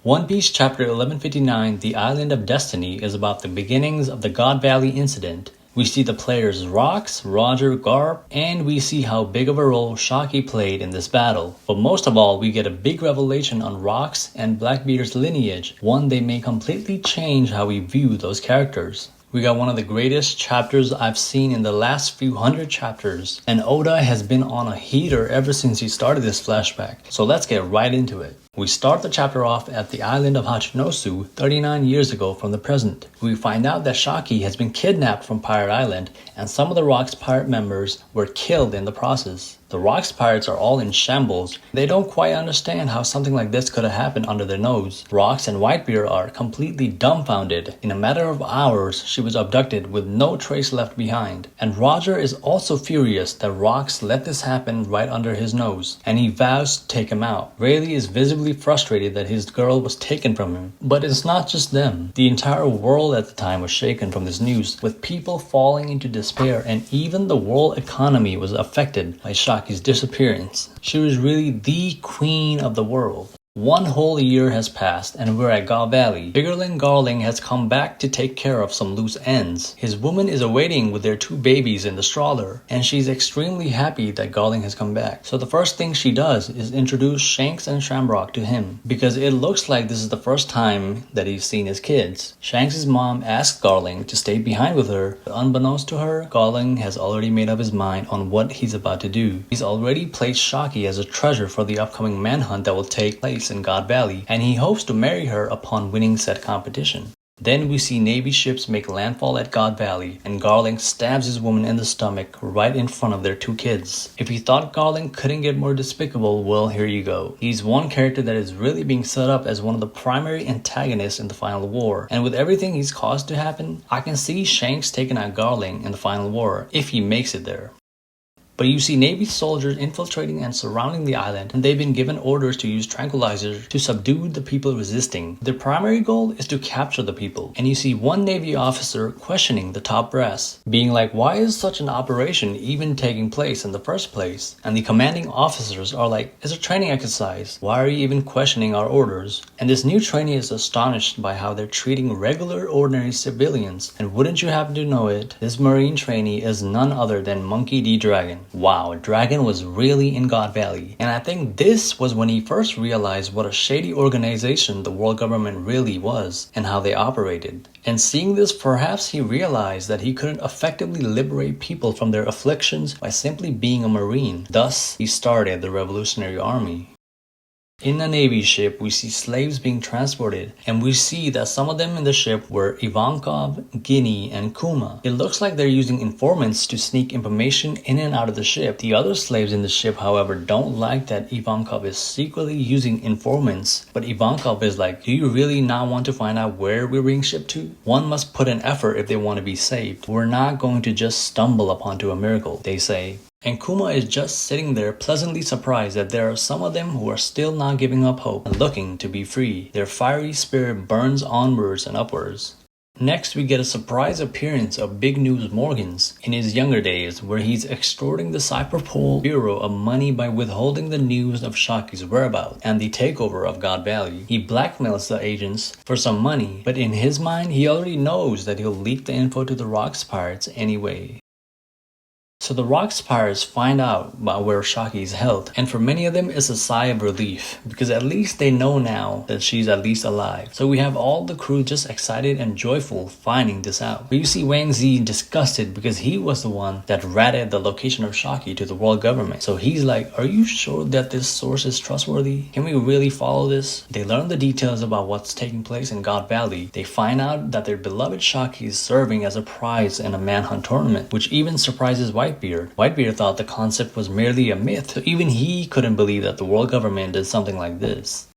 One Piece Chapter 1159, The Island of Destiny, is about the beginnings of the God Valley incident. We see the players Rox, Roger, Garp, and we see how big of a role Shaki played in this battle. But most of all, we get a big revelation on Rox and Blackbeard's lineage, one they may completely change how we view those characters. We got one of the greatest chapters I've seen in the last few hundred chapters, and Oda has been on a heater ever since he started this flashback, so let's get right into it. We start the chapter off at the island of Hachinosu 39 years ago from the present. We find out that Shaki has been kidnapped from Pirate Island and some of the Rox pirate members were killed in the process. The Rox pirates are all in shambles. They don't quite understand how something like this could have happened under their nose. Rox and Whitebeard are completely dumbfounded. In a matter of hours, she was abducted with no trace left behind. And Roger is also furious that Rox let this happen right under his nose, and he vows to take him out. Rayleigh is visibly frustrated that his girl was taken from him. But it's not just them. The entire world at the time was shaken from this news, with people falling into despair, and even the world economy was affected by Shaki's disappearance. She was really the queen of the world. One whole year has passed and we're at God Valley. Biggerling Garling has come back to take care of some loose ends. His woman is awaiting with their 2 babies in the stroller, and she's extremely happy that Garling has come back. So the first thing she does is introduce Shanks and Shamrock to him, because it looks like this is the first time that he's seen his kids. Shanks' mom asks Garling to stay behind with her, but unbeknownst to her, Garling has already made up his mind on what he's about to do. He's already placed Shaki as a treasure for the upcoming manhunt that will take place in God Valley, and he hopes to marry her upon winning said competition. Then we see Navy ships make landfall at God Valley, and Garling stabs his woman in the stomach right in front of their 2 kids. If you thought Garling couldn't get more despicable, well, here you go. He's one character that is really being set up as one of the primary antagonists in the final war, and with everything he's caused to happen, I can see Shanks taking out Garling in the final war, if he makes it there. But you see Navy soldiers infiltrating and surrounding the island, and they've been given orders to use tranquilizers to subdue the people resisting. Their primary goal is to capture the people, and you see one Navy officer questioning the top brass, being like, why is such an operation even taking place in the first place? And the commanding officers are like, it's a training exercise, why are you even questioning our orders? And this new trainee is astonished by how they're treating regular ordinary civilians, and wouldn't you happen to know it, this Marine trainee is none other than Monkey D. Dragon. Wow, Dragon was really in God Valley, and I think this was when he first realized what a shady organization the world government really was and how they operated. And seeing this, perhaps he realized that he couldn't effectively liberate people from their afflictions by simply being a Marine. Thus, he started the Revolutionary Army. In a Navy ship, we see slaves being transported, and we see that some of them in the ship were Ivankov, Guinea, and Kuma. It looks like they're using informants to sneak information in and out of the ship. The other slaves in the ship, however, don't like that Ivankov is secretly using informants, but Ivankov is like, do you really not want to find out where we're being shipped to? One must put an effort if they want to be saved. We're not going to just stumble upon a miracle, they say. And Kuma is just sitting there pleasantly surprised that there are some of them who are still not giving up hope and looking to be free. Their fiery spirit burns onwards and upwards. Next, we get a surprise appearance of Big News Morgans in his younger days, where he's extorting the Cyberpol Bureau of money by withholding the news of Shaki's whereabouts and the takeover of God Valley. He blackmails the agents for some money, but in his mind, he already knows that he'll leak the info to the Rox pirates anyway. So the Rox pirates find out about where Shaki is held, and for many of them it's a sigh of relief, because at least they know now that she's at least alive. So we have all the crew just excited and joyful finding this out. But you see Wang Zi disgusted because he was the one that ratted the location of Shaki to the world government. So he's like, are you sure that this source is trustworthy? Can we really follow this? They learn the details about what's taking place in God Valley. They find out that their beloved Shaki is serving as a prize in a manhunt tournament, which even surprises Whitebeard. Whitebeard thought the concept was merely a myth, so even he couldn't believe that the world government did something like this.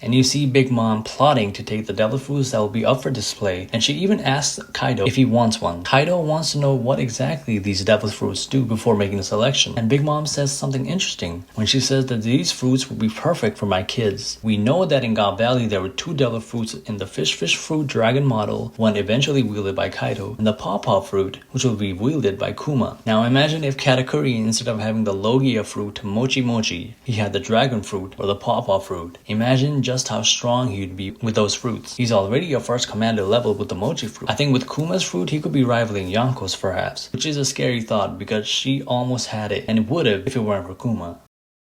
And you see Big Mom plotting to take the devil fruits that will be up for display, and she even asks Kaido if he wants one. Kaido wants to know what exactly these devil fruits do before making the selection, and Big Mom says something interesting when she says that these fruits will be perfect for my kids. We know that in God Valley there were 2 devil fruits in the Fish Fruit Dragon model, one eventually wielded by Kaido, and the Paw fruit, which will be wielded by Kuma. Now imagine if Katakuri, instead of having the Logia fruit Mochi Mochi, he had the dragon fruit or the Paw fruit. Imagine just how strong he would be with those fruits. He's already a first commander level with the mochi fruit. I think with Kuma's fruit, he could be rivaling Yonko's perhaps, which is a scary thought because she almost had it, and it would have if it weren't for Kuma.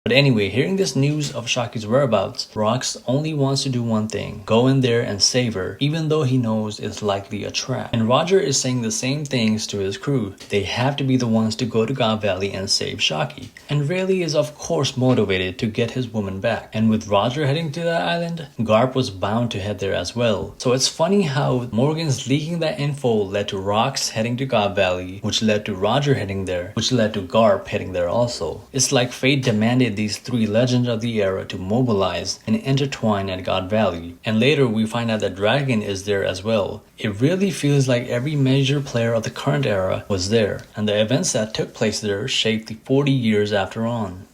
But anyway, hearing this news of Shaki's whereabouts, Rox only wants to do one thing, go in there and save her, even though he knows it's likely a trap. And Roger is saying the same things to his crew. They have to be the ones to go to God Valley and save Shaki. And Rayleigh is of course motivated to get his woman back. And with Roger heading to that island, Garp was bound to head there as well. So it's funny how Morgan's leaking that info led to Rox heading to God Valley, which led to Roger heading there, which led to Garp heading there also. It's like fate demanded these three legends of the era to mobilize and intertwine at God Valley. And later we find out that Dragon is there as well. It really feels like every major player of the current era was there, and the events that took place there shaped the 40 years after on.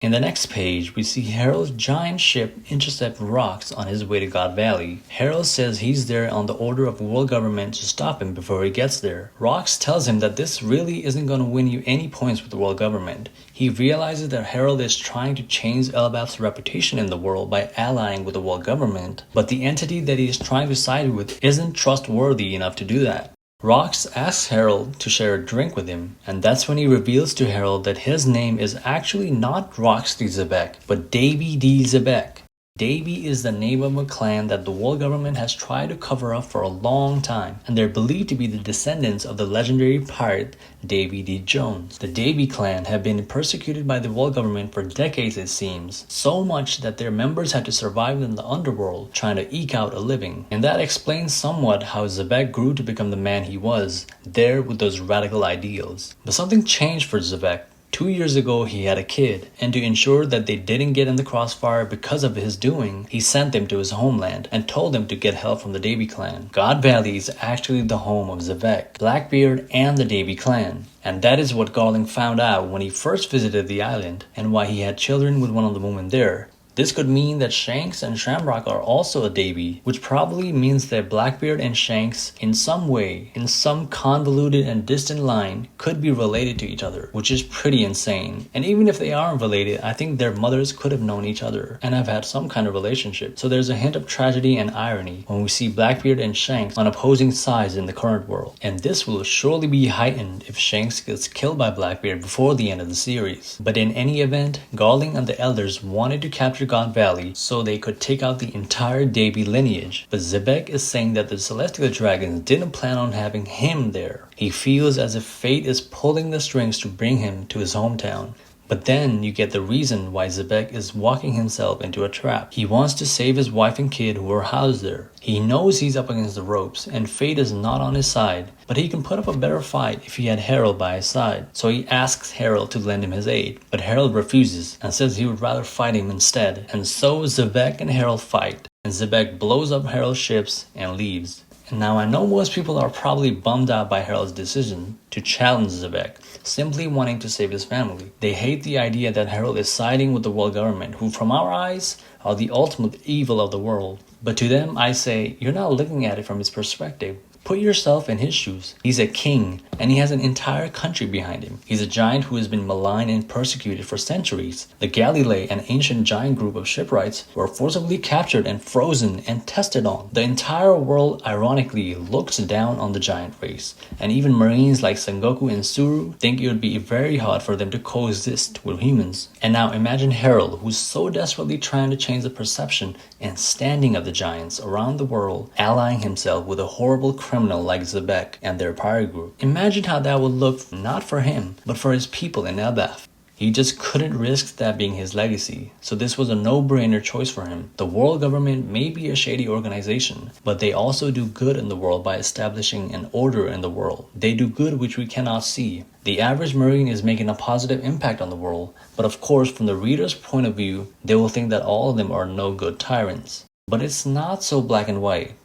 In the next page, we see Harold's giant ship intercept Rox on his way to God Valley. Harold says he's there on the order of world government to stop him before he gets there. Rox tells him that this really isn't going to win you any points with the world government. He realizes that Harold is trying to change Elbaph's reputation in the world by allying with the world government, but the entity that he is trying to side with isn't trustworthy enough to do that. Rox asks Harold to share a drink with him, and that's when he reveals to Harold that his name is actually not Rox D. Zebek, but Davy D. Zebek. Davy is the name of a clan that the world government has tried to cover up for a long time, and they're believed to be the descendants of the legendary pirate Davy D. Jones. The Davy clan have been persecuted by the world government for decades, it seems, so much that their members had to survive in the underworld trying to eke out a living. And that explains somewhat how Zebek grew to become the man he was, there with those radical ideals. But something changed for Zebek. 2 years ago, he had a kid, and to ensure that they didn't get in the crossfire because of his doing, he sent them to his homeland and told them to get help from the Davy clan. God Valley is actually the home of Zebek, Blackbeard, and the Davy clan. And that is what Garling found out when he first visited the island, and why he had children with one of the women there. This could mean that Shanks and Shamrock are also a Davy, which probably means that Blackbeard and Shanks in some way, in some convoluted and distant line, could be related to each other, which is pretty insane. And even if they aren't related, I think their mothers could have known each other and have had some kind of relationship. So there's a hint of tragedy and irony when we see Blackbeard and Shanks on opposing sides in the current world. And this will surely be heightened if Shanks gets killed by Blackbeard before the end of the series. But in any event, Garling and the elders wanted to capture God Valley so they could take out the entire Davy lineage. But Zebek is saying that the Celestial Dragons didn't plan on having him there. He feels as if fate is pulling the strings to bring him to his hometown. But then you get the reason why Zebek is walking himself into a trap. He wants to save his wife and kid who are housed there. He knows he's up against the ropes and fate is not on his side, but he can put up a better fight if he had Harold by his side. So he asks Harold to lend him his aid, but Harold refuses and says he would rather fight him instead. And so Zebek and Harold fight, and Zebek blows up Harold's ships and leaves. And now I know most people are probably bummed out by Harold's decision to challenge Zebek, simply wanting to save his family. They hate the idea that Harold is siding with the world government, who from our eyes are the ultimate evil of the world. But to them I say, you're not looking at it from his perspective. Put yourself in his shoes. He's a king, and he has an entire country behind him. He's a giant who has been maligned and persecuted for centuries. The Galilee, an ancient giant group of shipwrights, were forcibly captured and frozen and tested on. The entire world, ironically, looks down on the giant race, and even marines like Sengoku and Suru think it would be very hard for them to coexist with humans. And now imagine Harold, who's so desperately trying to change the perception and standing of the giants around the world, allying himself with a horrible criminal like Zebek and their pirate group. Imagine how that would look not for him, but for his people in Elbaph. He just couldn't risk that being his legacy, so this was a no-brainer choice for him. The world government may be a shady organization, but they also do good in the world by establishing an order in the world. They do good which we cannot see. The average Marine is making a positive impact on the world, but of course from the reader's point of view, they will think that all of them are no good tyrants. But it's not so black and white,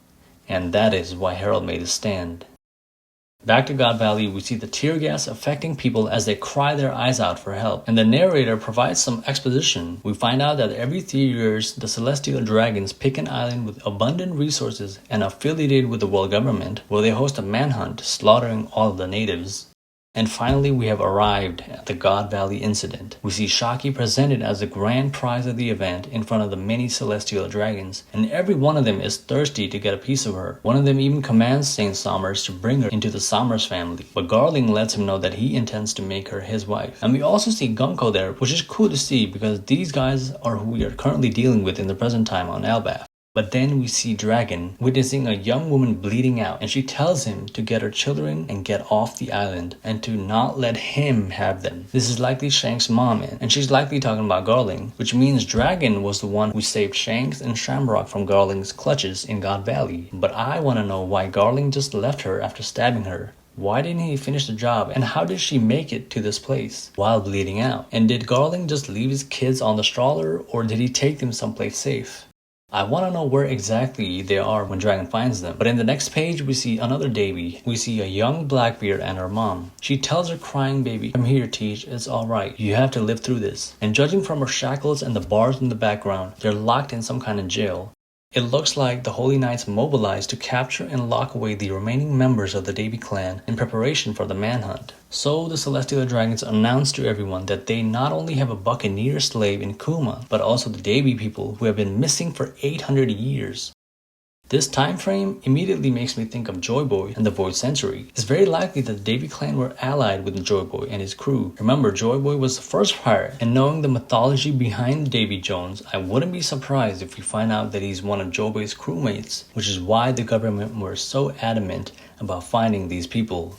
and that is why Harold made a stand. Back to God Valley, we see the tear gas affecting people as they cry their eyes out for help. And the narrator provides some exposition. We find out that every 3 years, the Celestial Dragons pick an island with abundant resources and affiliated with the world government, where they host a manhunt, slaughtering all of the natives. And finally, we have arrived at the God Valley incident. We see Shaki presented as the grand prize of the event in front of the many celestial dragons, and every one of them is thirsty to get a piece of her. One of them even commands Saint Somers to bring her into the Somers family, but Garling lets him know that he intends to make her his wife. And we also see Gunko there, which is cool to see because these guys are who we are currently dealing with in the present time on Elbaf. But then we see Dragon witnessing a young woman bleeding out, and she tells him to get her children and get off the island and to not let him have them. This is likely Shank's mom, and she's likely talking about Garling, which means Dragon was the one who saved Shanks and Shamrock from Garling's clutches in God Valley. But I want to know why Garling just left her after stabbing her. Why didn't he finish the job, and how did she make it to this place while bleeding out? And did Garling just leave his kids on the stroller, or did he take them someplace safe? I want to know where exactly they are when Dragon finds them. But in the next page, we see another Davy. We see a young Blackbeard and her mom. She tells her crying baby, "Come here, Teach, it's alright. You have to live through this." And judging from her shackles and the bars in the background, they're locked in some kind of jail. It looks like the Holy Knights mobilized to capture and lock away the remaining members of the Davy clan in preparation for the manhunt. So the Celestial Dragons announce to everyone that they not only have a buccaneer slave in Kuma, but also the Davy people who have been missing for 800 years. This time frame immediately makes me think of Joy Boy and the Void Century. It's very likely that the Davy clan were allied with Joy Boy and his crew. Remember, Joy Boy was the first pirate, and knowing the mythology behind Davy Jones, I wouldn't be surprised if we find out that he's one of Joy Boy's crewmates, which is why the government were so adamant about finding these people.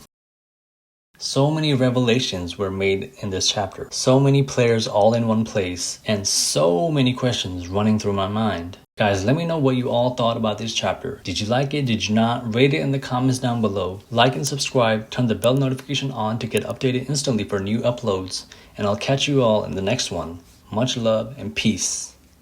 So many revelations were made in this chapter, so many players all in one place, and so many questions running through my mind. Guys, let me know what you all thought about this chapter. Did you like it? Did you not? Rate it in the comments down below. Like and subscribe. Turn the bell notification on to get updated instantly for new uploads. And I'll catch you all in the next one. Much love and peace.